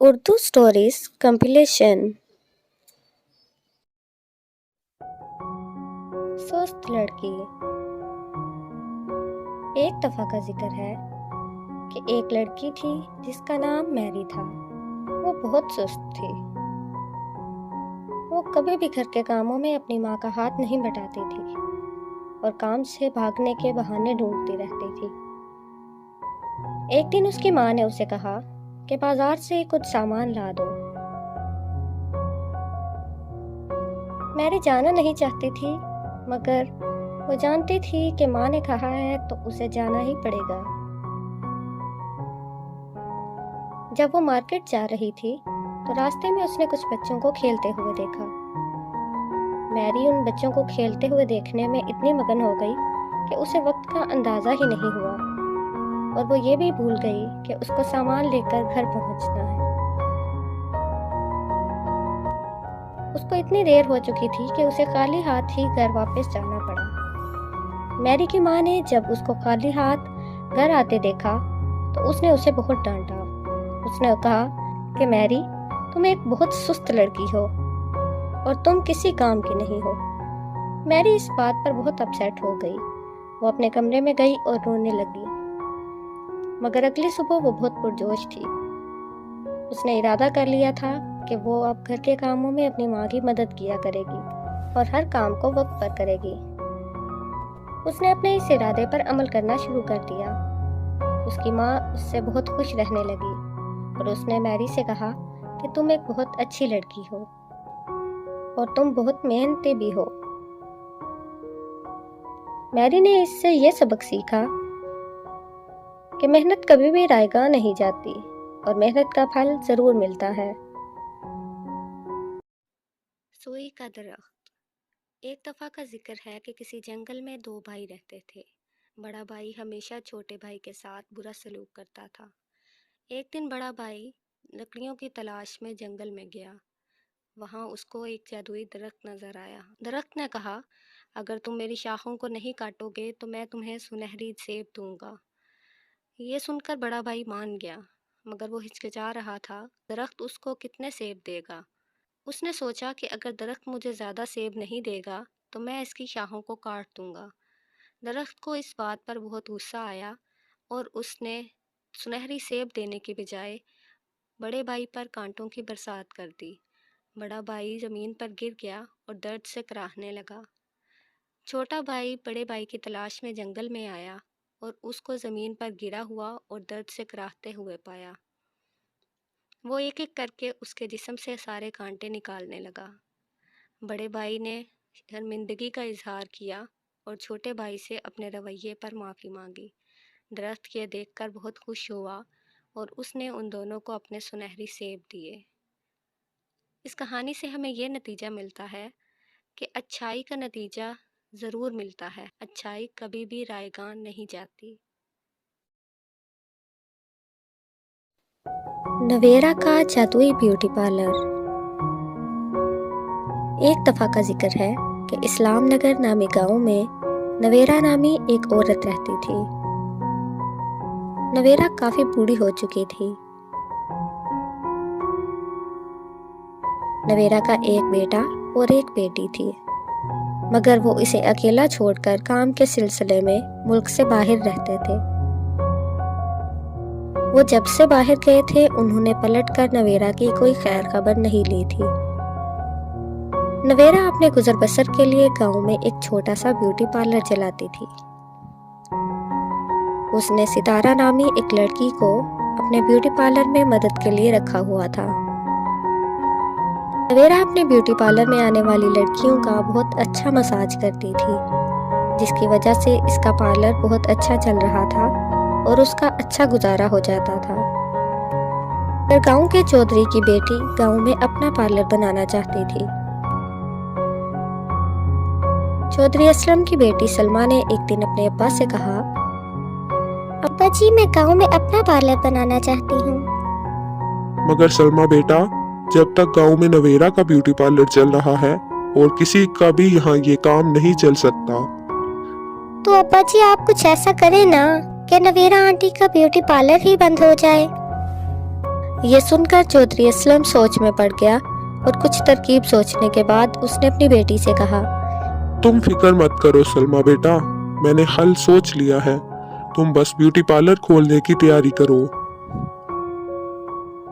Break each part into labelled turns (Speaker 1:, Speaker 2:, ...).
Speaker 1: Urdu stories completion. سست لڑکی۔ ایک دفعہ کا ذکر ہے کہ ایک لڑکی تھی جس کا نام میری تھا۔ وہ بہت سست تھی۔ وہ کبھی بھی گھر کے کاموں میں اپنی ماں کا ہاتھ نہیں بٹاتی تھی اور کام سے بھاگنے کے بہانے ڈھونڈتی رہتی تھی۔ ایک دن اس کی ماں نے اسے کہا کہ بازار سے کچھ سامان لا دو۔ میری جانا نہیں چاہتی تھی، مگر وہ جانتی تھی کہ ماں نے کہا ہے تو اسے جانا ہی پڑے گا۔ جب وہ مارکیٹ جا رہی تھی تو راستے میں اس نے کچھ بچوں کو کھیلتے ہوئے دیکھا۔ میری ان بچوں کو کھیلتے ہوئے دیکھنے میں اتنی مگن ہو گئی کہ اسے وقت کا اندازہ ہی نہیں ہوا، اور وہ یہ بھی بھول گئی کہ اس کو سامان لے کر گھر پہنچنا ہے۔ اس کو اتنی دیر ہو چکی تھی کہ اسے خالی ہاتھ ہی گھر واپس جانا پڑا۔ میری کی ماں نے جب اس کو خالی ہاتھ گھر آتے دیکھا تو اس نے اسے بہت ڈانٹا۔ اس نے کہا کہ میری، تم ایک بہت سست لڑکی ہو اور تم کسی کام کی نہیں ہو۔ میری اس بات پر بہت اپسیٹ ہو گئی۔ وہ اپنے کمرے میں گئی اور رونے لگی، مگر اگلی صبح وہ بہت پرجوش تھی۔ اس نے ارادہ کر لیا تھا کہ وہ اب گھر کے کاموں میں اپنی ماں کی مدد کیا کرے گی اور ہر کام کو وقت پر کرے گی۔ اس نے اپنے اس ارادے پر عمل کرنا شروع کر دیا۔ اس کی ماں اس سے بہت خوش رہنے لگی اور اس نے میری سے کہا کہ تم ایک بہت اچھی لڑکی ہو اور تم بہت محنتی بھی ہو۔ میری نے اس سے یہ سبق سیکھا کہ محنت کبھی بھی رائے گاں نہیں جاتی اور محنت کا پھل ضرور ملتا ہے۔ سوئی کا درخت۔ ایک دفعہ کا ذکر ہے کہ کسی جنگل میں دو بھائی رہتے تھے۔ بڑا بھائی ہمیشہ چھوٹے بھائی کے ساتھ برا سلوک کرتا تھا۔ ایک دن بڑا بھائی لکڑیوں کی تلاش میں جنگل میں گیا۔ وہاں اس کو ایک جادوئی درخت نظر آیا۔ درخت نے کہا، اگر تم میری شاخوں کو نہیں کاٹو گے تو میں تمہیں سنہری سیب دوں گا۔ یہ سن کر بڑا بھائی مان گیا، مگر وہ ہچکچا رہا تھا۔ درخت اس کو کتنے سیب دے گا؟ اس نے سوچا کہ اگر درخت مجھے زیادہ سیب نہیں دے گا تو میں اس کی شاخوں کو کاٹ دوں گا۔ درخت کو اس بات پر بہت غصہ آیا اور اس نے سنہری سیب دینے کی بجائے بڑے بھائی پر کانٹوں کی برسات کر دی۔ بڑا بھائی زمین پر گر گیا اور درد سے کراہنے لگا۔ چھوٹا بھائی بڑے بھائی کی تلاش میں جنگل میں آیا اور اس کو زمین پر گرا ہوا اور درد سے کراہتے ہوئے پایا۔ وہ ایک ایک کر کے اس کے جسم سے سارے کانٹے نکالنے لگا۔ بڑے بھائی نے شرمندگی کا اظہار کیا اور چھوٹے بھائی سے اپنے رویے پر معافی مانگی۔ درخت یہ دیکھ کر بہت خوش ہوا اور اس نے ان دونوں کو اپنے سنہری سیب دیے۔ اس کہانی سے ہمیں یہ نتیجہ ملتا ہے کہ اچھائی کا نتیجہ ضرور ملتا ہے۔ اچھائی کبھی بھی رائے گاں نہیں جاتی۔ نویرا کا جادوئی بیوٹی پارلر۔ ایک دفعہ کا ذکر ہے کہ اسلام نگر نامی گاؤں میں نویرا نامی ایک عورت رہتی تھی۔ نویرا کافی بوڑھی ہو چکی تھی۔ نویرا کا ایک بیٹا اور ایک بیٹی تھی، مگر وہ اسے اکیلا چھوڑ کر کام کے سلسلے میں ملک سے باہر رہتے تھے۔ وہ جب سے باہر گئے تھے انہوں نے پلٹ کر نویرا کی کوئی خیر خبر نہیں لی تھی۔ نویرا اپنے گزر بسر کے لیے گاؤں میں ایک چھوٹا سا بیوٹی پارلر چلاتی تھی۔ اس نے ستارہ نامی ایک لڑکی کو اپنے بیوٹی پارلر میں مدد کے لیے رکھا ہوا تھا۔ نویرا اپنے بیوٹی پارلر میں آنے والی لڑکیوں کا بہت اچھا مساج کرتی تھی، جس کی وجہ سے اس کا پارلر بہت اچھا چل رہا تھا اور اس کا اچھا گزارا ہو جاتا تھا۔ پھر گاؤں کے چودھری کی بیٹی گاؤں میں اپنا پارلر بنانا چاہتی تھی۔ چودھری اسلم کی بیٹی سلما نے ایک دن اپنے ابا سے کہا، ابا جی میں گاؤں میں اپنا پارلر بنانا چاہتی ہوں۔
Speaker 2: مگر سلما بیٹا، جب تک گاؤں میں نویرا کا بیوٹی پارلر چل رہا ہے اور کسی کا بھی یہاں یہ کام نہیں چل سکتا۔
Speaker 1: تو ابا جی آپ کچھ ایسا کریں نا کہ نویرا آنٹی کا بیوٹی پارلر ہی بند ہو جائے۔ یہ سن کر چودھری اسلم سوچ میں پڑ گیا اور کچھ ترکیب سوچنے کے بعد اس نے اپنی بیٹی سے کہا،
Speaker 2: تم فکر مت کرو سلما بیٹا، میں نے حل سوچ لیا ہے، تم بس بیوٹی پارلر کھولنے کی تیاری کرو۔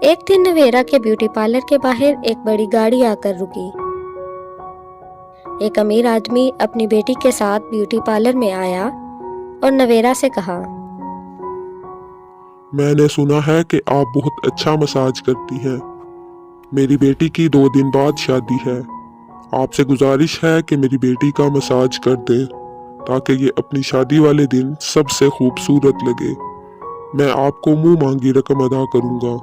Speaker 1: ایک دن نویرا کے بیوٹی پارلر کے باہر ایک بڑی گاڑی آ کر رکی۔ ایک امیر آدمی اپنی بیٹی کے ساتھ بیوٹی پارلر میں آیا اور نویرا سے کہا،
Speaker 2: میں نے سنا ہے کہ آپ بہت اچھا مساج کرتی ہیں، میری بیٹی کی 2 دن بعد شادی ہے، آپ سے گزارش ہے کہ میری بیٹی کا مساج کر دیں تاکہ یہ اپنی شادی والے دن سب سے خوبصورت لگے، میں آپ کو منہ مانگی رقم ادا کروں گا۔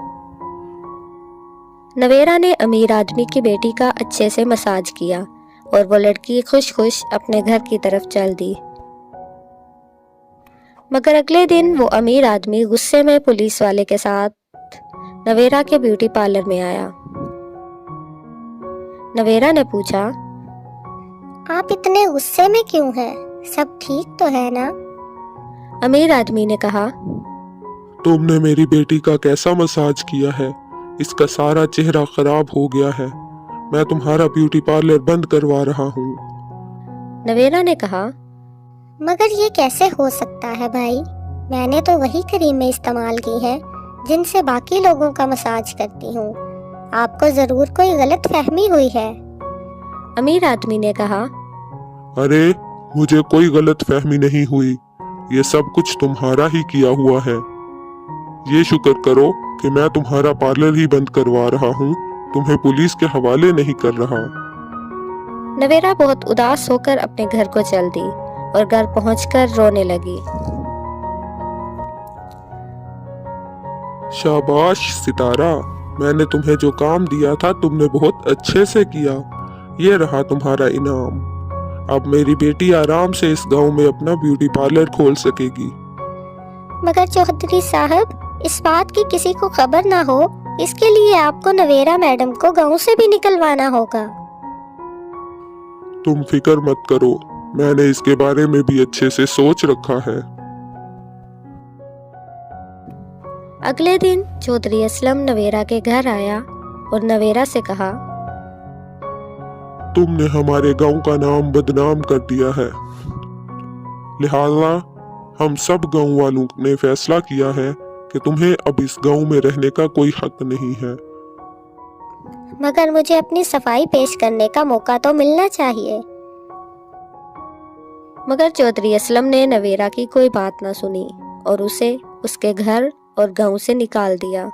Speaker 1: نویرا نے امیر آدمی کی بیٹی کا اچھے سے مساج کیا اور وہ لڑکی خوش خوش اپنے گھر کی طرف چل دی۔ مگر اگلے دن وہ امیر آدمی غصے میں پولیس والے کے ساتھ نویرا کے بیوٹی پارلر میں آیا۔ نویرا نے پوچھا،
Speaker 3: آپ اتنے غصے میں کیوں ہیں؟ سب ٹھیک تو ہے نا؟
Speaker 1: امیر آدمی نے کہا،
Speaker 2: تم نے میری بیٹی کا کیسا مساج کیا ہے، اس کا سارا چہرہ خراب ہو گیا ہے، میں تمہارا بیوٹی پارلر بند کروا رہا ہوں۔
Speaker 1: نویرا نے کہا،
Speaker 3: مگر یہ کیسے ہو سکتا ہے بھائی، میں نے تو وہی کریمیں استعمال کی ہیں جن سے باقی لوگوں کا مساج کرتی ہوں، آپ کو ضرور کوئی غلط فہمی ہوئی ہے۔
Speaker 1: امیر آدمی نے کہا،
Speaker 2: ارے مجھے کوئی غلط فہمی نہیں ہوئی، یہ سب کچھ تمہارا ہی کیا ہوا ہے، یہ شکر کرو کہ میں تمہارا پارلر ہی بند کروا رہا ہوں، تمہیں پولیس کے حوالے نہیں کر رہا۔
Speaker 1: نویرا بہت اداس ہو کر اپنے گھر کو چل دی اور گھر پہنچ کر رونے لگی۔
Speaker 2: شاباش ستارہ، میں نے تمہیں جو کام دیا تھا تم نے بہت اچھے سے کیا، یہ رہا تمہارا انعام، اب میری بیٹی آرام سے اس گاؤں میں اپنا بیوٹی پارلر کھول سکے گی۔
Speaker 3: مگر چودھری صاحب، اس بات کی کسی کو خبر نہ ہو، اس کے لیے آپ کو نویرا میڈم کو گاؤں سے بھی نکلوانا ہوگا۔
Speaker 2: تم فکر مت کرو، میں نے اس کے بارے میں بھی اچھے سے سوچ رکھا ہے۔
Speaker 1: اگلے دن چودھری اسلم نویرا کے گھر آیا اور نویرا سے کہا،
Speaker 2: تم نے ہمارے گاؤں کا نام بدنام کر دیا ہے، لہذا ہم سب گاؤں والوں نے فیصلہ کیا ہے کہ تمہیں اب اس گاؤں میں رہنے کا کوئی حق نہیں ہے۔
Speaker 3: مگر مجھے اپنی صفائی پیش کرنے کا موقع تو ملنا چاہیے۔
Speaker 1: مگر چودھری اسلم نے نویرا کی کوئی بات نہ سنی اور اسے اس کے گھر اور گاؤں سے نکال دیا۔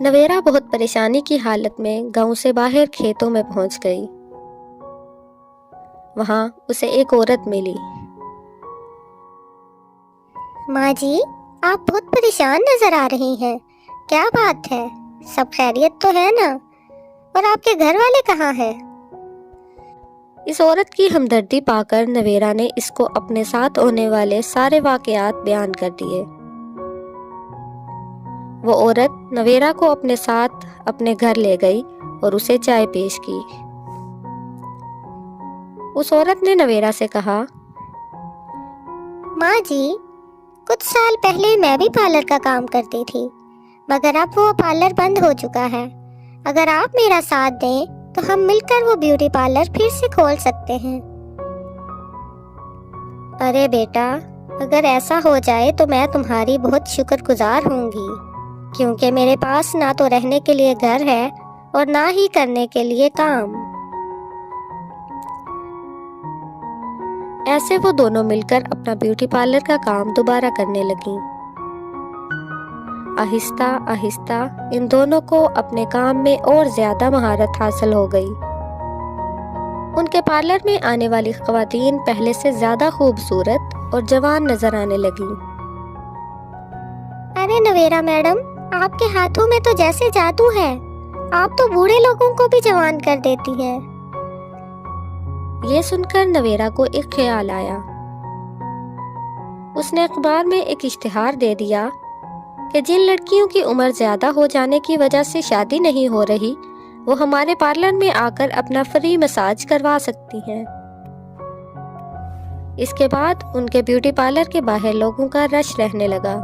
Speaker 1: نویرا بہت پریشانی کی حالت میں گاؤں سے باہر کھیتوں میں پہنچ گئی۔ وہاں اسے ایک عورت ملی۔
Speaker 3: ماں جی، آپ بہت پریشان نظر آ رہی ہیں، کیا بات ہے؟ سب خیریت تو ہے نا؟ اور آپ کے گھر والے کہاں ہیں؟
Speaker 1: اس عورت کی ہمدردی پا کر نویرا نے اس کو اپنے ساتھ ہونے والے سارے واقعات بیان کر دیے۔ وہ عورت نویرا کو اپنے ساتھ اپنے گھر لے گئی اور اسے چائے پیش کی۔ اس عورت نے نویرا سے کہا،
Speaker 3: ماں جی، کچھ سال پہلے میں بھی پارلر کا کام کرتی تھی، مگر اب وہ پارلر بند ہو چکا ہے، اگر آپ میرا ساتھ دیں تو ہم مل کر وہ بیوٹی پارلر پھر سے کھول سکتے ہیں۔ ارے بیٹا، اگر ایسا ہو جائے تو میں تمہاری بہت شکر گزار ہوں گی، کیونکہ میرے پاس نہ تو رہنے کے لیے گھر ہے اور نہ ہی کرنے کے لیے کام۔
Speaker 1: ایسے وہ دونوں مل کر اپنا بیوٹی پارلر کا کام دوبارہ کرنے لگیں۔ آہستہ آہستہ ان دونوں کو اپنے کام میں اور زیادہ مہارت حاصل ہو گئی۔ ان کے پارلر میں آنے والی خواتین پہلے سے زیادہ خوبصورت اور جوان نظر آنے لگیں۔
Speaker 3: ارے نویرا میڈم، آپ کے ہاتھوں میں تو جیسے جادو ہے، آپ تو بوڑھے لوگوں کو بھی جوان کر دیتی ہیں۔
Speaker 1: یہ سن کر نویرا کو ایک خیال آیا۔ اس نے اخبار میں ایک اشتہار دے دیا کہ جن لڑکیوں کی عمر زیادہ ہو جانے کی وجہ سے شادی نہیں ہو رہی، وہ ہمارے پارلر میں آ کر اپنا فری مساج کروا سکتی ہیں۔ اس کے بعد ان کے بیوٹی پارلر کے باہر لوگوں کا رش رہنے لگا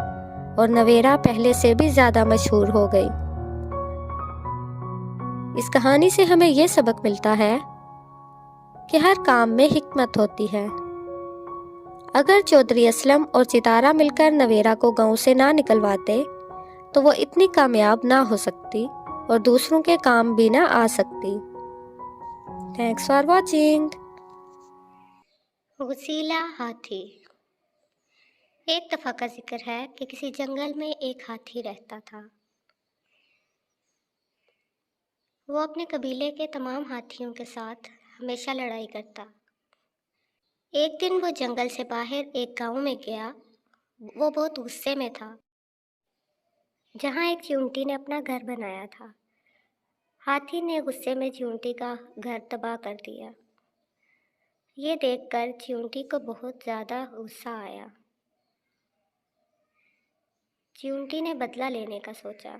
Speaker 1: اور نویرا پہلے سے بھی زیادہ مشہور ہو گئی۔ اس کہانی سے ہمیں یہ سبق ملتا ہے کہ ہر کام میں حکمت ہوتی ہے۔ اگر چودھری اسلم اور ستارہ مل کر نویرا کو گاؤں سے نہ نکلواتے تو وہ اتنی کامیاب نہ ہو سکتی اور دوسروں کے کام بھی نہ آ سکتی۔ Thanks for watching.
Speaker 3: غسیلا ہاتھی۔ ایک دفعہ کا ذکر ہے کہ کسی جنگل میں ایک ہاتھی رہتا تھا۔ وہ اپنے قبیلے کے تمام ہاتھیوں کے ساتھ ہمیشہ لڑائی کرتا۔ ایک دن وہ جنگل سے باہر ایک گاؤں میں گیا۔ وہ بہت غصے میں تھا، جہاں ایک چیونٹی نے اپنا گھر بنایا تھا۔ ہاتھی نے غصے میں چیونٹی کا گھر تباہ کر دیا۔ یہ دیکھ کر چیونٹی کو بہت زیادہ غصہ آیا۔ چیونٹی نے بدلہ لینے کا سوچا۔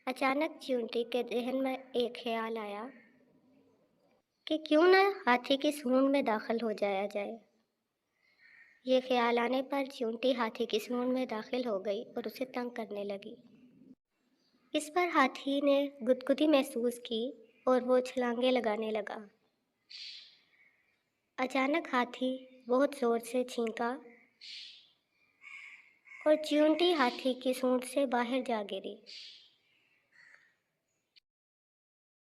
Speaker 3: اچانک چیونٹی کے ذہن میں ایک خیال آیا کہ کیوں نہ ہاتھی کی سونڈ میں داخل ہو جایا جائے۔ یہ خیال آنے پر چیونٹی ہاتھی کی سونڈ میں داخل ہو گئی اور اسے تنگ کرنے لگی۔ اس پر ہاتھی نے گدگدی محسوس کی اور وہ چھلانگیں لگانے لگا۔ اچانک ہاتھی بہت زور سے چھینکا اور چیونٹی ہاتھی کی سونڈ سے باہر جا گری۔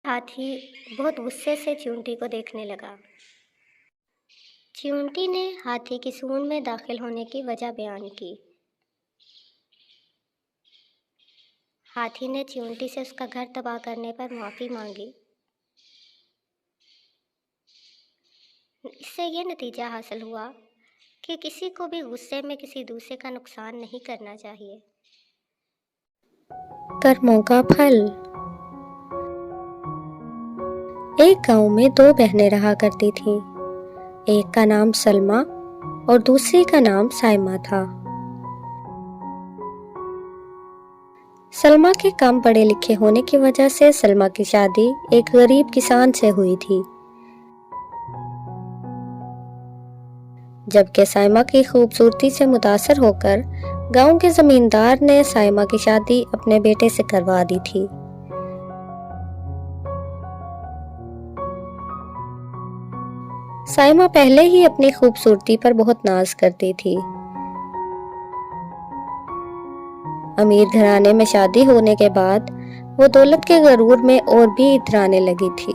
Speaker 3: ہاتھی بہت غصے سے چیونٹی کو دیکھنے لگا۔ چیونٹی نے ہاتھی کی سونڈ میں داخل ہونے کی وجہ بیان کی۔ ہاتھی نے چیونٹی سے اس کا گھر تباہ کرنے پر معافی مانگی۔ اس سے یہ نتیجہ حاصل ہوا کہ کسی کو بھی غصے میں کسی دوسرے کا نقصان نہیں کرنا چاہیے۔
Speaker 1: کرموں کا پھل۔ ایک گاؤں میں دو بہنیں رہا کرتی تھیں۔ ایک کا نام سلمیٰ اور دوسری کا نام سائمہ تھا۔ سلمیٰ کے کم پڑھے لکھے ہونے کی وجہ سے سلمیٰ کی شادی ایک غریب کسان سے ہوئی تھی، جبکہ سائمہ کی خوبصورتی سے متاثر ہو کر گاؤں کے زمیندار نے سائمہ کی شادی اپنے بیٹے سے کروا دی تھی۔ سائمہ پہلے ہی اپنی خوبصورتی پر بہت ناز کرتی تھی۔ امیر گھرانے میں شادی ہونے کے بعد وہ دولت کے غرور میں اور بھی اترانے لگی تھی۔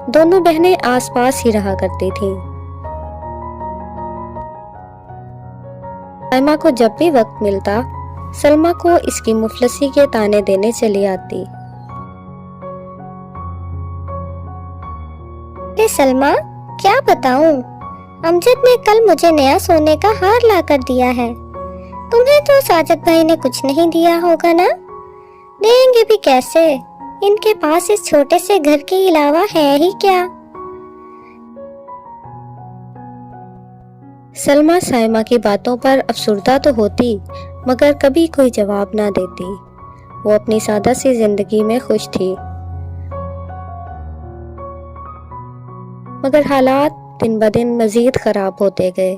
Speaker 1: دونوں بہنیں آس پاس ہی رہا کرتی تھیں۔ سائمہ کو جب بھی وقت ملتا سلمیٰ کو اس کی مفلسی کے طعنے دینے چلی آتی۔
Speaker 3: سلمیٰ، کیا بتاؤں، امجد نے کل مجھے نیا سونے کا ہار لا کر دیا ہے۔ تمہیں تو ساجد بھائی نے کچھ نہیں دیا ہوگا نا؟ دیں گے بھی کیسے؟ ان کے پاس اس چھوٹے سے گھر کے علاوہ ہے ہی کیا؟
Speaker 1: سلمیٰ سائمہ کی باتوں پر افسردہ تو ہوتی مگر کبھی کوئی جواب نہ دیتی۔ وہ اپنی سادہ سی زندگی میں خوش تھی، مگر حالات دن بدن مزید خراب ہوتے گئے،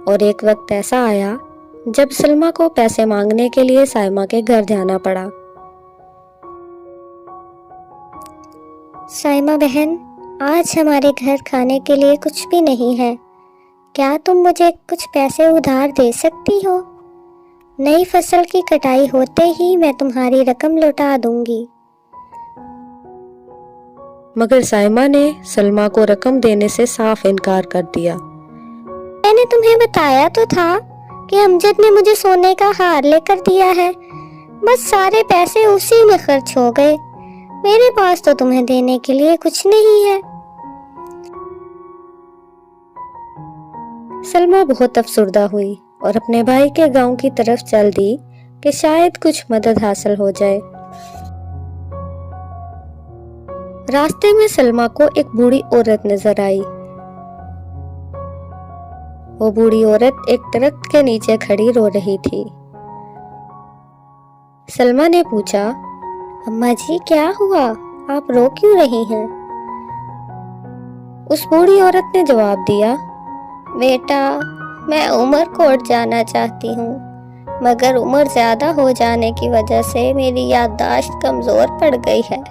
Speaker 1: اور ایک وقت ایسا آیا جب سلمیٰ کو پیسے مانگنے کے لیے سائمہ کے گھر جانا پڑا۔
Speaker 3: سائمہ بہن، آج ہمارے گھر کھانے کے لیے کچھ بھی نہیں ہے، کیا تم مجھے کچھ پیسے ادھار دے سکتی ہو؟ نئی فصل کی کٹائی ہوتے ہی میں تمہاری رقم لوٹا دوں گی۔
Speaker 1: مگر سائمہ نے سلمیٰ کو رقم دینے سے صاف انکار کر دیا۔
Speaker 3: میں نے تمہیں بتایا تو تھا کہ امجد نے مجھے سونے کا ہار لے کر دیا ہے، بس سارے پیسے اسی میں خرچ ہو گئے، میرے پاس تو تمہیں دینے کے لیے کچھ نہیں ہے۔
Speaker 1: سلمیٰ بہت افسردہ ہوئی اور اپنے بھائی کے گاؤں کی طرف چل دی کہ شاید کچھ مدد حاصل ہو جائے۔ راستے میں سلمیٰ کو ایک بوڑھی عورت نظر آئی۔ وہ بوڑھی عورت ایک درخت کے نیچے کھڑی رو رہی تھی۔ سلمیٰ نے پوچھا،
Speaker 3: اماں جی، کیا ہوا؟ آپ رو کیوں رہی ہیں؟
Speaker 1: اس بوڑھی عورت نے جواب دیا، بیٹا میں عمر کوٹ جانا چاہتی ہوں، مگر عمر زیادہ ہو جانے کی وجہ سے میری یادداشت کمزور پڑ گئی ہے،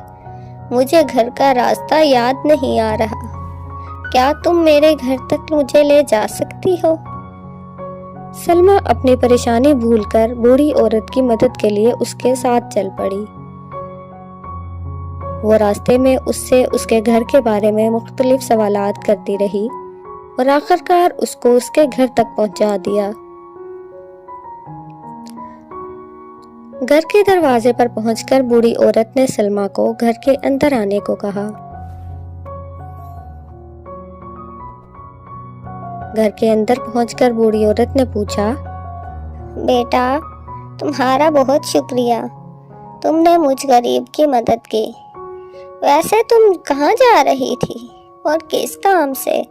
Speaker 1: مجھے گھر کا راستہ یاد نہیں آ رہا، کیا تم میرے گھر تک مجھے لے جا سکتی ہو؟ سلمیٰ اپنی پریشانی بھول کر بوڑھی عورت کی مدد کے لیے اس کے ساتھ چل پڑی۔ وہ راستے میں اس سے اس کے گھر کے بارے میں مختلف سوالات کرتی رہی اور آخرکار اس کو اس کے گھر تک پہنچا دیا۔ گھر کے دروازے پر پہنچ کر بوڑھی عورت نے سلمیٰ کو گھر کے اندر آنے کو کہا۔ گھر کے اندر پہنچ کر بوڑھی عورت نے پوچھا،
Speaker 3: بیٹا تمہارا بہت شکریہ، تم نے مجھ غریب کی مدد کی، ویسے تم کہاں جا رہی تھی اور کس کام سے؟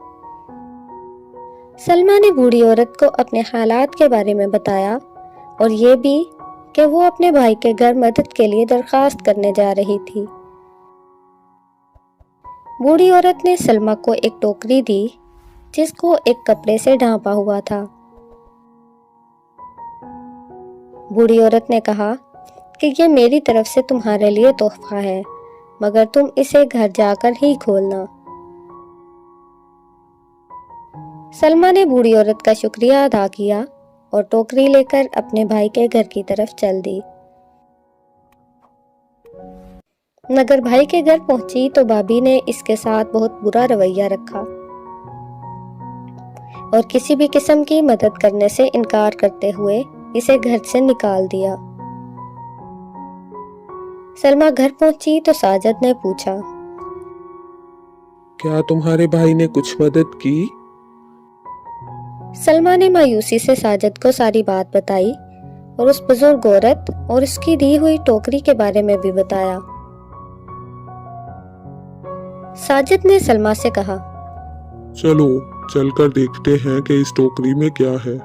Speaker 1: سلمیٰ نے بوڑھی عورت کو اپنے حالات کے بارے میں بتایا اور یہ بھی کہ وہ اپنے بھائی کے گھر مدد کے لیے درخواست کرنے جا رہی تھی۔ بوڑھی عورت نے سلمیٰ کو ایک ٹوکری دی جس کو ایک کپڑے سے ڈھانپا ہوا تھا۔ بوڑھی عورت نے کہا کہ یہ میری طرف سے تمہارے لیے تحفہ ہے، مگر تم اسے گھر جا کر ہی کھولنا۔ سلمیٰ نے بوڑھی عورت کا شکریہ ادا کیا اور ٹوکری لے کر اپنے بھائی کے گھر کی طرف چل دی۔ مگر بھائی کے گھر پہنچی تو بھابھی نے اس کے ساتھ بہت برا رویہ رکھا اور کسی بھی قسم کی مدد کرنے سے انکار کرتے ہوئے اسے گھر سے نکال دیا۔ سلمیٰ گھر پہنچی تو ساجد نے پوچھا،
Speaker 2: کیا تمہارے بھائی نے کچھ مدد کی؟
Speaker 1: سلمیٰ نے مایوسی سے ساجد کو ساری بات بتائی اور اس بزرگ عورت اور اس کی دی ہوئی ٹوکری کے بارے میں بھی بتایا۔ ساجد نے سلمیٰ سے کہا،
Speaker 2: چلو چل کر دیکھتے ہیں کہ اس ٹوکری میں کیا ہے،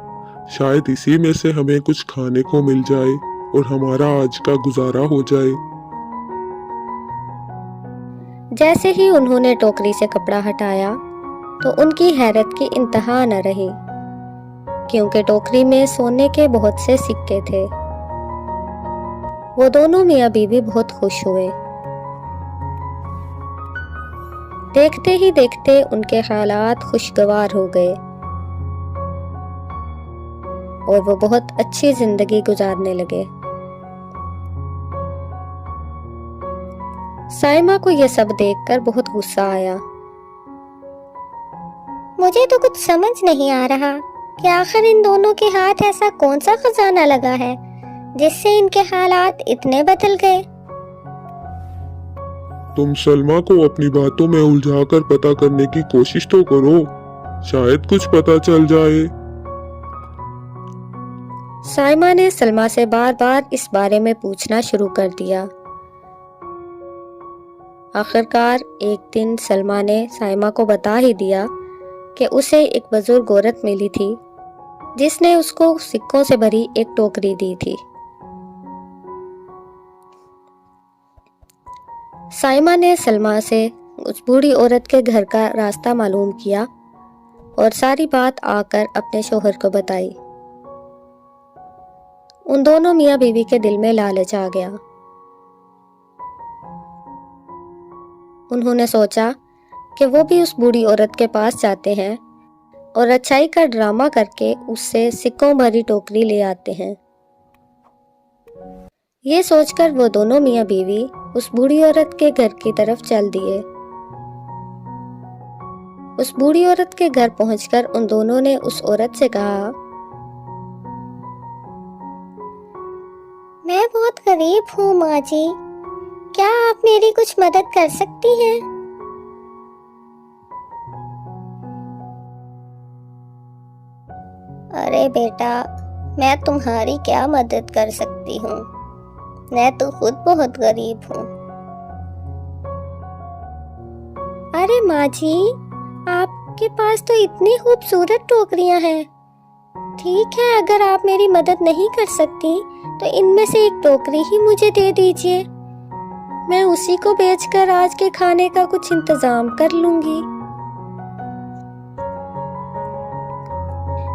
Speaker 2: شاید اسی میں سے ہمیں کچھ کھانے کو مل جائے اور ہمارا آج کا گزارا ہو جائے۔
Speaker 1: جیسے ہی انہوں نے ٹوکری سے کپڑا ہٹایا تو ان کی حیرت کی انتہا نہ رہی، کیونکہ ٹوکری میں سونے کے بہت سے سکے تھے۔ وہ دونوں میاں بیوی بہت خوش ہوئے۔ دیکھتے ہی دیکھتے ان کے خیالات خوشگوار ہو گئے اور وہ بہت اچھی زندگی گزارنے لگے۔ سائمہ کو یہ سب دیکھ کر بہت غصہ آیا۔
Speaker 3: مجھے تو کچھ سمجھ نہیں آ رہا کہ آخر ان دونوں کے ہاتھ ایسا کون سا خزانہ لگا ہے جس سے ان کے حالات اتنے بدل گئے۔
Speaker 2: تم سلمیٰ کو اپنی باتوں میں الجھا کر پتہ کرنے کی کوشش تو کرو، شاید کچھ پتہ چل جائے۔
Speaker 1: سائمہ نے سلمیٰ سے بار بار اس بارے میں پوچھنا شروع کر دیا۔ آخرکار ایک دن سلمیٰ نے سائمہ کو بتا ہی دیا کہ اسے ایک بزرگ عورت ملی تھی جس نے اس کو سکوں سے بھری ایک ٹوکری دی تھی۔ سائمہ نے سلمیٰ سے اس بوڑھی عورت کے گھر کا راستہ معلوم کیا اور ساری بات آ کر اپنے شوہر کو بتائی۔ ان دونوں میاں بیوی کے دل میں لالچ آ گیا۔ انہوں نے سوچا کہ وہ بھی اس بوڑھی عورت کے پاس جاتے ہیں اور اچھائی کا ڈرامہ کر کے اس سے سکوں بھری ٹوکری لے آتے ہیں۔ یہ سوچ کر وہ دونوں میاں بیوی اس بوڑھی عورت کے گھر کی طرف چل دیے۔ اس بوڑھی عورت کے گھر پہنچ کر ان دونوں نے اس عورت سے کہا،
Speaker 3: میں بہت غریب ہوں ماں جی، کیا آپ میری کچھ مدد کر سکتی ہیں؟ ارے بیٹا میں تمہاری کیا مدد کر سکتی ہوں، میں تو خود بہت غریب ہوں۔ ارے ماں جی آپ کے پاس تو اتنی خوبصورت ٹوکریاں ہیں، ٹھیک ہے اگر آپ میری مدد نہیں کر سکتی تو ان میں سے ایک ٹوکری ہی مجھے دے دیجئے، میں اسی کو بیچ کر آج کے کھانے کا کچھ انتظام کر لوں گی۔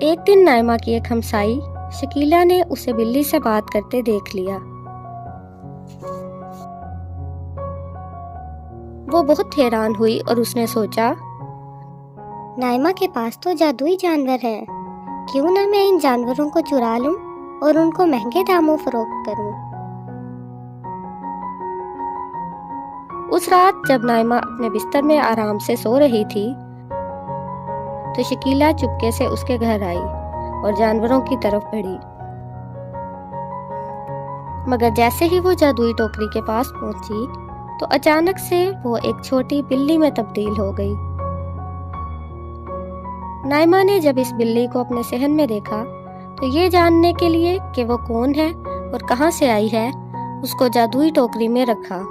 Speaker 1: ایک دن نائمہ کی ایک ہمسائی شکیلا نے اسے بلی سے بات کرتے دیکھ لیا۔ وہ بہت حیران ہوئی اور اس نے سوچا،
Speaker 3: نائمہ کے پاس تو جادوئی جانور ہیں، کیوں نہ میں ان جانوروں کو چرا لوں اور ان کو مہنگے داموں فروخت کروں۔
Speaker 1: اس رات جب نائمہ اپنے بستر میں آرام سے سو رہی تھی تو شکیلا چپکے سے اس کے گھر آئی اور جانوروں کی طرف بڑھی، مگر جیسے ہی وہ جادوئی ٹوکری کے پاس پہنچی تو اچانک سے وہ ایک چھوٹی بلی میں تبدیل ہو گئی۔ نائمہ نے جب اس بلی کو اپنے صحن میں دیکھا تو یہ جاننے کے لیے کہ وہ کون ہے اور کہاں سے آئی ہے، اس کو جادوئی ٹوکری میں رکھا۔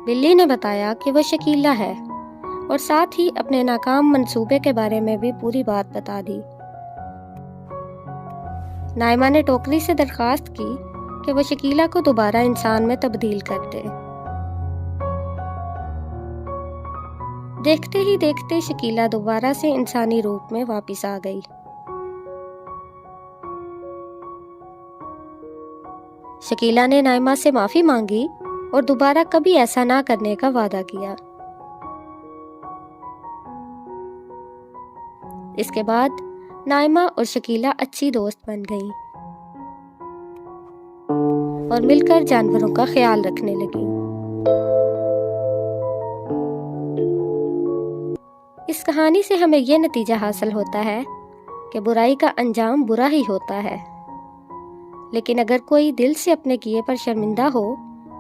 Speaker 1: بلی نے بتایا کہ وہ شکیلا ہے اور ساتھ ہی اپنے ناکام منصوبے کے بارے میں بھی پوری بات بتا دی۔ نائمہ نے ٹوکری سے درخواست کی کہ وہ شکیلا کو دوبارہ انسان میں تبدیل کر دے۔ دیکھتے ہی دیکھتے شکیلا دوبارہ سے انسانی روپ میں واپس آ گئی۔ شکیلا نے نائمہ سے معافی مانگی اور دوبارہ کبھی ایسا نہ کرنے کا وعدہ کیا۔ اس کے بعد نائمہ اور شکیلا اچھی دوست بن گئیں اور مل کر جانوروں کا خیال رکھنے لگیں۔ اس کہانی سے ہمیں یہ نتیجہ حاصل ہوتا ہے کہ برائی کا انجام برا ہی ہوتا ہے، لیکن اگر کوئی دل سے اپنے کیے پر شرمندہ ہو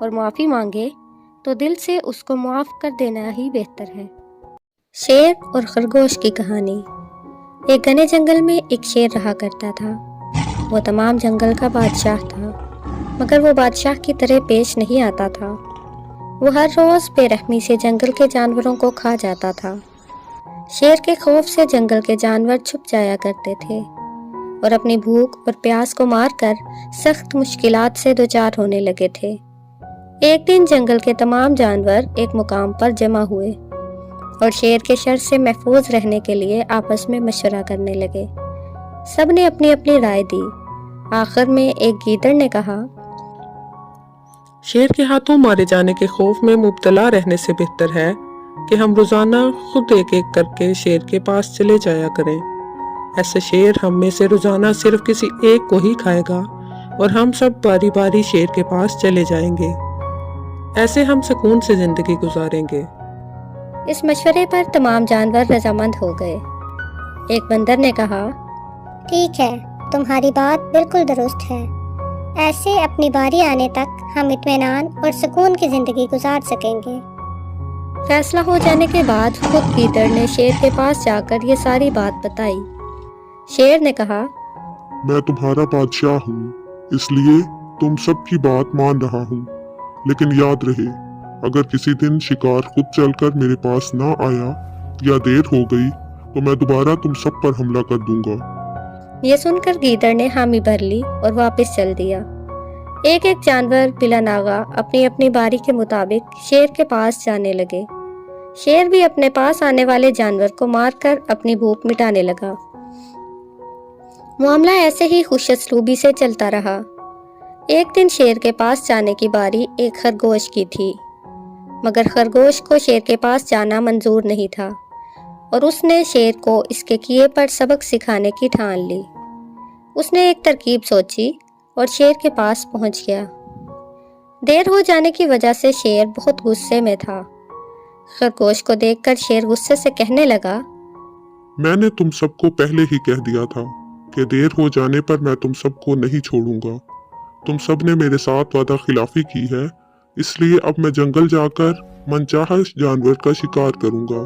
Speaker 1: اور معافی مانگے تو دل سے اس کو معاف کر دینا ہی بہتر ہے۔ شیر اور خرگوش کی کہانی۔ ایک گھنے جنگل میں ایک شیر رہا کرتا تھا۔ وہ تمام جنگل کا بادشاہ تھا، مگر وہ بادشاہ کی طرح پیش نہیں آتا تھا۔ وہ ہر روز بے رحمی سے جنگل کے جانوروں کو کھا جاتا تھا۔ شیر کے خوف سے جنگل کے جانور چھپ جایا کرتے تھے اور اپنی بھوک اور پیاس کو مار کر سخت مشکلات سے دوچار ہونے لگے تھے۔ ایک دن جنگل کے تمام جانور ایک مقام پر جمع ہوئے اور شیر کے شر سے محفوظ رہنے کے لیے آپس میں مشورہ کرنے لگے۔ سب نے اپنی اپنی رائے دی۔ آخر میں ایک گیدڑ نے کہا،
Speaker 4: شیر کے ہاتھوں مارے جانے کے خوف میں مبتلا رہنے سے بہتر ہے کہ ہم روزانہ خود ایک ایک کر کے شیر کے پاس چلے جایا کریں۔ ایسے شیر ہم میں سے روزانہ صرف کسی ایک کو ہی کھائے گا اور ہم سب باری باری شیر کے پاس چلے جائیں گے۔ ایسے ہم سکون سے زندگی گزاریں گے۔
Speaker 1: اس مشورے پر تمام جانور رضامند ہو گئے۔ ایک بندر نے کہا،
Speaker 3: ٹھیک ہے، تمہاری بات بالکل درست ہے۔ ایسے اپنی باری آنے تک ہم اطمینان اور سکون کی زندگی گزار سکیں گے۔
Speaker 1: فیصلہ ہو جانے کے بعد خود گیدڑ نے شیر کے پاس جا کر یہ ساری بات بتائی۔ شیر نے کہا،
Speaker 2: میں تمہارا بادشاہ ہوں، اس لیے تم سب کی بات مان رہا ہوں، لیکن یاد رہے اگر کسی دن شکار خود چل کر میرے پاس نہ آیا یا دیر ہو گئی تو میں دوبارہ تم سب پر حملہ کر دوں گا۔
Speaker 1: یہ سن کر گیدڑ نے حامی بھر لی اور واپس چل دیا۔ ایک ایک جانور بلا ناغہ اپنی اپنی باری کے مطابق شیر کے پاس جانے لگے۔ شیر بھی اپنے پاس آنے والے جانور کو مار کر اپنی بھوک مٹانے لگا۔ معاملہ ایسے ہی خوش اسلوبی سے چلتا رہا۔ ایک دن شیر کے پاس جانے کی باری ایک خرگوش کی تھی، مگر خرگوش کو شیر کے پاس جانا منظور نہیں تھا اور اس نے شیر کو اس کے کیے پر سبق سکھانے کی ٹھان لی۔ اس نے ایک ترکیب سوچی اور شیر کے پاس پہنچ گیا۔ دیر ہو جانے کی وجہ سے شیر بہت غصے میں تھا۔ خرگوش کو دیکھ کر شیر غصے سے کہنے لگا،
Speaker 2: میں نے تم سب کو پہلے ہی کہہ دیا تھا کہ دیر ہو جانے پر میں تم سب کو نہیں چھوڑوں گا۔ تم سب نے میرے ساتھ وعدہ خلافی کی ہے، اس لیے اب میں جنگل جا کر منچاہا جانور کا شکار کروں گا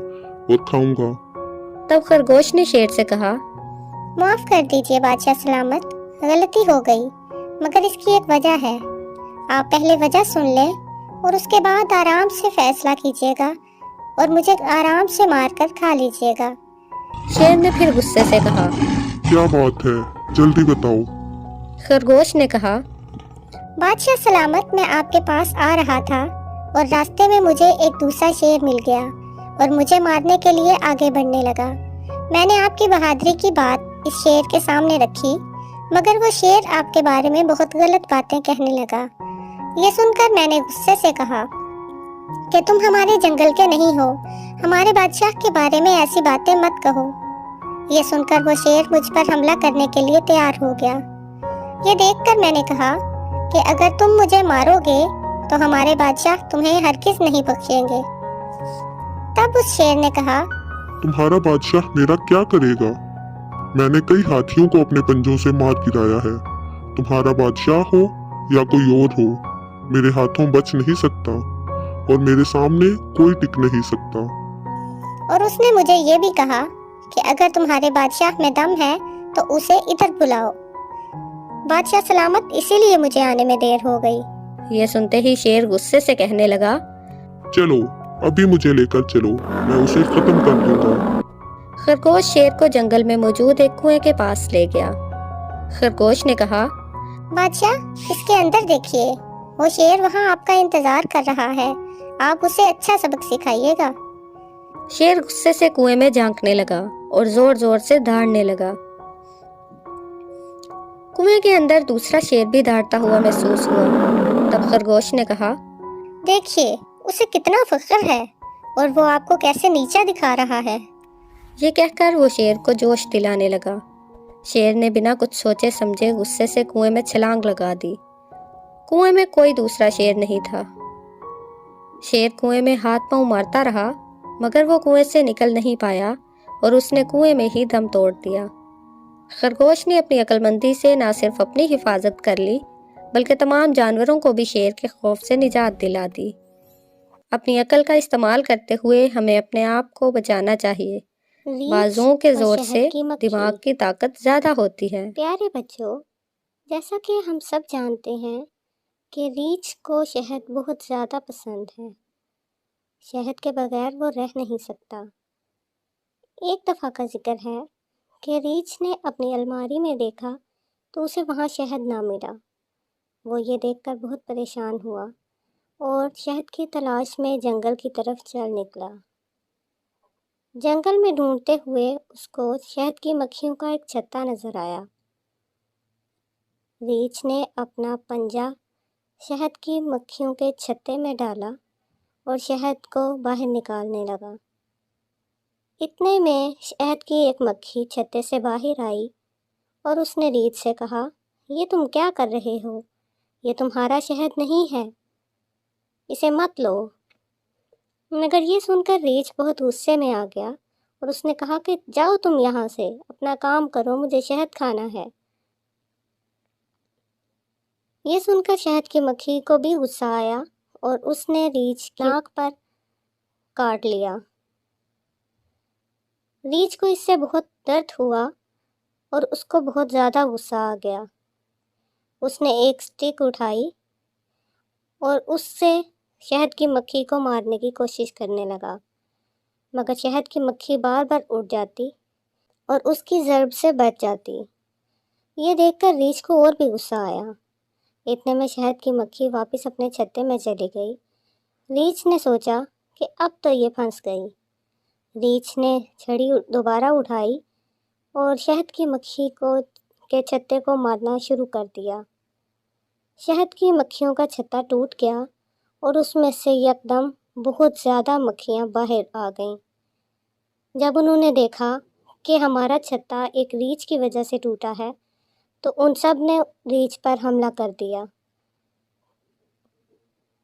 Speaker 2: اور کھاؤں گا۔
Speaker 1: تب خرگوش نے شیر سے کہا،
Speaker 3: معاف کر دیجئے بادشاہ سلامت، غلطی ہو گئی، مگر اس کی ایک وجہ ہے۔ آپ پہلے وجہ سن لیں اور اس کے بعد آرام سے فیصلہ کیجئے گا اور مجھے آرام سے مار کر کھا لیجئے گا۔
Speaker 1: شیر نے پھر غصے سے کہا،
Speaker 2: کیا بات ہے، جلدی بتاؤ۔
Speaker 1: خرگوش نے کہا،
Speaker 3: بادشاہ سلامت، میں آپ کے پاس آ رہا تھا اور راستے میں مجھے ایک دوسرا شیر مل گیا اور مجھے مارنے کے لیے آگے بڑھنے لگا۔ میں نے آپ کی بہادری کی بات اس شیر کے سامنے رکھی، مگر وہ شیر آپ کے بارے میں بہت غلط باتیں کہنے لگا۔ یہ سن کر میں نے غصے سے کہا کہ تم ہمارے جنگل کے نہیں ہو، ہمارے بادشاہ کے بارے میں ایسی باتیں مت کہو۔ یہ سن کر وہ شیر مجھ پر حملہ کرنے کے لیے تیار ہو گیا۔ یہ دیکھ کر میں نے کہا کہ اگر تم مجھے مارو گے تو ہمارے بادشاہ تمہیں ہرگز نہیں بخشیں گے۔ تب اس شیر نے کہا،
Speaker 2: تمہارا بادشاہ میرا کیا کرے گا؟ میں نے کئی ہاتھیوں کو اپنے پنجوں سے مار گرایا ہے۔ تمہارا بادشاہ ہو یا کوئی اور ہو، میرے ہاتھوں بچ نہیں سکتا اور میرے سامنے کوئی ٹک نہیں سکتا۔
Speaker 3: اور اس نے مجھے یہ بھی کہا کہ اگر تمہارے بادشاہ میں دم ہے تو اسے ادھر بلاؤ۔ بادشاہ سلامت، اسی لیے مجھے آنے میں دیر ہو گئی۔
Speaker 1: یہ سنتے ہی شیر غصے سے کہنے لگا،
Speaker 2: چلو ابھی مجھے لے کر چلو، میں اسے ختم کر دوں گا۔
Speaker 1: خرگوش شیر کو جنگل میں موجود ایک کنویں کے پاس لے گیا۔ خرگوش نے کہا،
Speaker 3: بادشاہ، اس کے اندر دیکھیے، وہ شیر وہاں آپ کا انتظار کر رہا ہے، آپ اسے اچھا سبق سکھائیے گا۔
Speaker 1: شیر غصے سے کنویں میں جھانکنے لگا اور زور زور سے دھاڑنے لگا۔ کنویں کے اندر دوسرا شیر بھی دھاڑتا ہوا محسوس ہوا۔ تب خرگوش نے کہا،
Speaker 3: دیکھیے اسے کتنا فخر ہے اور وہ آپ کو کیسے نیچا دکھا رہا ہے۔
Speaker 1: یہ کہہ کر وہ شیر کو جوش دلانے لگا۔ شیر نے بنا کچھ سوچے سمجھے غصے سے کنویں میں چھلانگ لگا دی۔ کنویں میں کوئی دوسرا شیر نہیں تھا۔ شیر کنویں میں ہاتھ پاؤں مارتا رہا، مگر وہ کنویں سے نکل نہیں پایا اور اس نے کنویں میں ہی دم توڑ دیا۔ خرگوش نے اپنی عقل مندی سے نہ صرف اپنی حفاظت کر لی، بلکہ تمام جانوروں کو بھی شیر کے خوف سے نجات دلا دی۔ اپنی عقل کا استعمال کرتے ہوئے ہمیں اپنے آپ کو بچانا چاہیے۔ بازوؤں کے زور سے دماغ کی طاقت زیادہ ہوتی ہے۔
Speaker 3: پیارے بچوں، جیسا کہ ہم سب جانتے ہیں کہ ریچھ کو شہد بہت زیادہ پسند ہے۔ شہد کے بغیر وہ رہ نہیں سکتا۔ ایک دفعہ کا ذکر ہے کہ ریچھ نے اپنی الماری میں دیکھا تو اسے وہاں شہد نہ ملا۔ وہ یہ دیکھ کر بہت پریشان ہوا اور شہد کی تلاش میں جنگل کی طرف چل نکلا۔ جنگل میں ڈھونڈتے ہوئے اس کو شہد کی مکھیوں کا ایک چھتا نظر آیا۔ ریچھ نے اپنا پنجہ شہد کی مکھیوں کے چھتے میں ڈالا اور شہد کو باہر نکالنے لگا۔ اتنے میں شہد کی ایک مکھی چھتے سے باہر آئی اور اس نے ریچھ سے کہا، یہ تم کیا کر رہے ہو؟ یہ تمہارا شہد نہیں ہے، اسے مت لو۔ مگر یہ سن کر ریچھ بہت غصے میں آ گیا اور اس نے کہا کہ جاؤ تم یہاں سے، اپنا کام کرو، مجھے شہد کھانا ہے۔ یہ سن کر شہد کی مکھی کو بھی غصہ آیا اور اس نے ریچھ کی ناک پر کاٹ لیا۔ ریچھ کو اس سے بہت درد ہوا اور اس کو بہت زیادہ غصہ آ گیا۔ اس نے ایک سٹک اٹھائی اور اس سے شہد کی مکھی کو مارنے کی کوشش کرنے لگا، مگر شہد کی مکھی بار بار اٹھ جاتی اور اس کی ضرب سے بچ جاتی۔ یہ دیکھ کر ریچھ کو اور بھی غصہ آیا۔ اتنے میں شہد کی مکھی واپس اپنے چھتے میں چلی گئی۔ ریچھ نے سوچا کہ اب تو یہ پھنس گئی۔ ریچھ نے چھڑی دوبارہ اٹھائی اور شہد کی مکھی کے چھتے کو مارنا شروع کر دیا۔ شہد کی مکھیوں کا چھتا ٹوٹ گیا اور اس میں سے یکدم بہت زیادہ مکھیاں باہر آ گئیں۔ جب انہوں نے دیکھا کہ ہمارا چھتا ایک ریچھ کی وجہ سے ٹوٹا ہے تو ان سب نے ریچھ پر حملہ کر دیا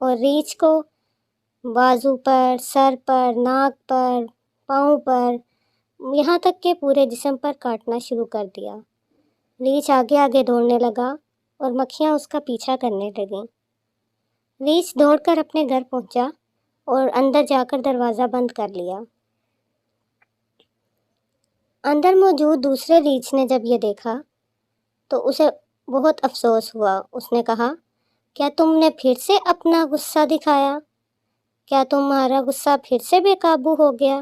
Speaker 3: اور ریچھ کو بازو پر، سر پر، ناک پر، پاؤں پر، یہاں تک کہ پورے جسم پر کاٹنا شروع کر دیا۔ ریچھ آگے آگے دوڑنے لگا اور مکھیاں اس کا پیچھا کرنے لگیں۔ ریچھ دوڑ کر اپنے گھر پہنچا اور اندر جا کر دروازہ بند کر لیا۔ اندر موجود دوسرے ریچھ نے جب یہ دیکھا تو اسے بہت افسوس ہوا۔ اس نے کہا، کیا تم نے پھر سے اپنا غصہ دکھایا؟ کیا تمہارا غصہ پھر سے بے قابو ہو گیا؟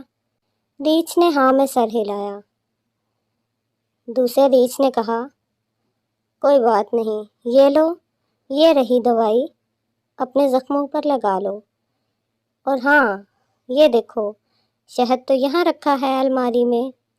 Speaker 3: ریچھ نے ہاں میں سر ہلایا۔ دوسرے ریچھ نے کہا، کوئی بات نہیں، یہ لو، یہ رہی دوائی، اپنے زخموں پر لگا لو، اور ہاں یہ دیکھو، شہد تو یہاں رکھا ہے الماری میں،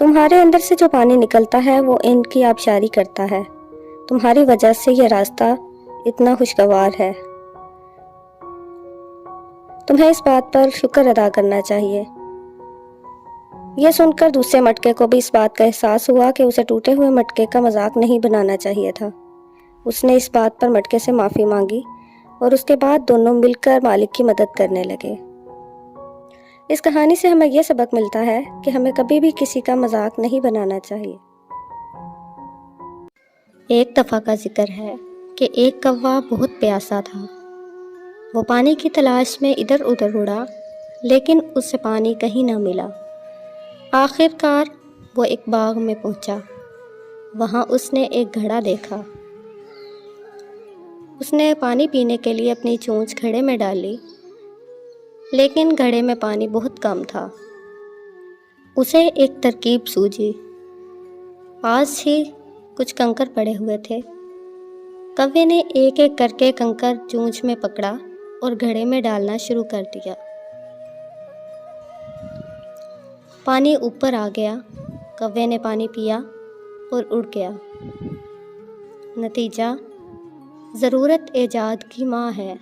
Speaker 1: تمہارے اندر سے جو پانی نکلتا ہے وہ ان کی آبشاری کرتا ہے. تمہاری وجہ سے یہ راستہ اتنا خوشگوار ہے. تمہیں اس بات پر شکر ادا کرنا چاہیے. یہ سن کر دوسرے مٹکے کو بھی اس بات کا احساس ہوا کہ اسے ٹوٹے ہوئے مٹکے کا مذاق نہیں بنانا چاہیے تھا. اس نے اس بات پر مٹکے سے معافی مانگی اور اس کے بعد دونوں مل کر مالک کی مدد کرنے لگے. اس کہانی سے ہمیں یہ سبق ملتا ہے کہ ہمیں کبھی بھی کسی کا مذاق نہیں بنانا چاہیے. ایک دفعہ کا ذکر ہے کہ ایک کوا بہت پیاسا تھا. وہ پانی کی تلاش میں ادھر ادھر اڑا لیکن اسے پانی کہیں نہ ملا. آخر کار وہ ایک باغ میں پہنچا. وہاں اس نے ایک گھڑا دیکھا. اس نے پانی پینے کے لیے اپنی چونچ گھڑے میں ڈالی لیکن گھڑے میں پانی بہت کم تھا. اسے ایک ترکیب سوجھی. پاس ہی کچھ کنکر پڑے ہوئے تھے. کوے نے ایک ایک کر کے کنکر چونچ میں پکڑا اور گھڑے میں ڈالنا شروع کر دیا. پانی اوپر آ گیا. کوے نے پانی پیا اور اڑ گیا. نتیجہ: ضرورت ایجاد کی ماں ہے.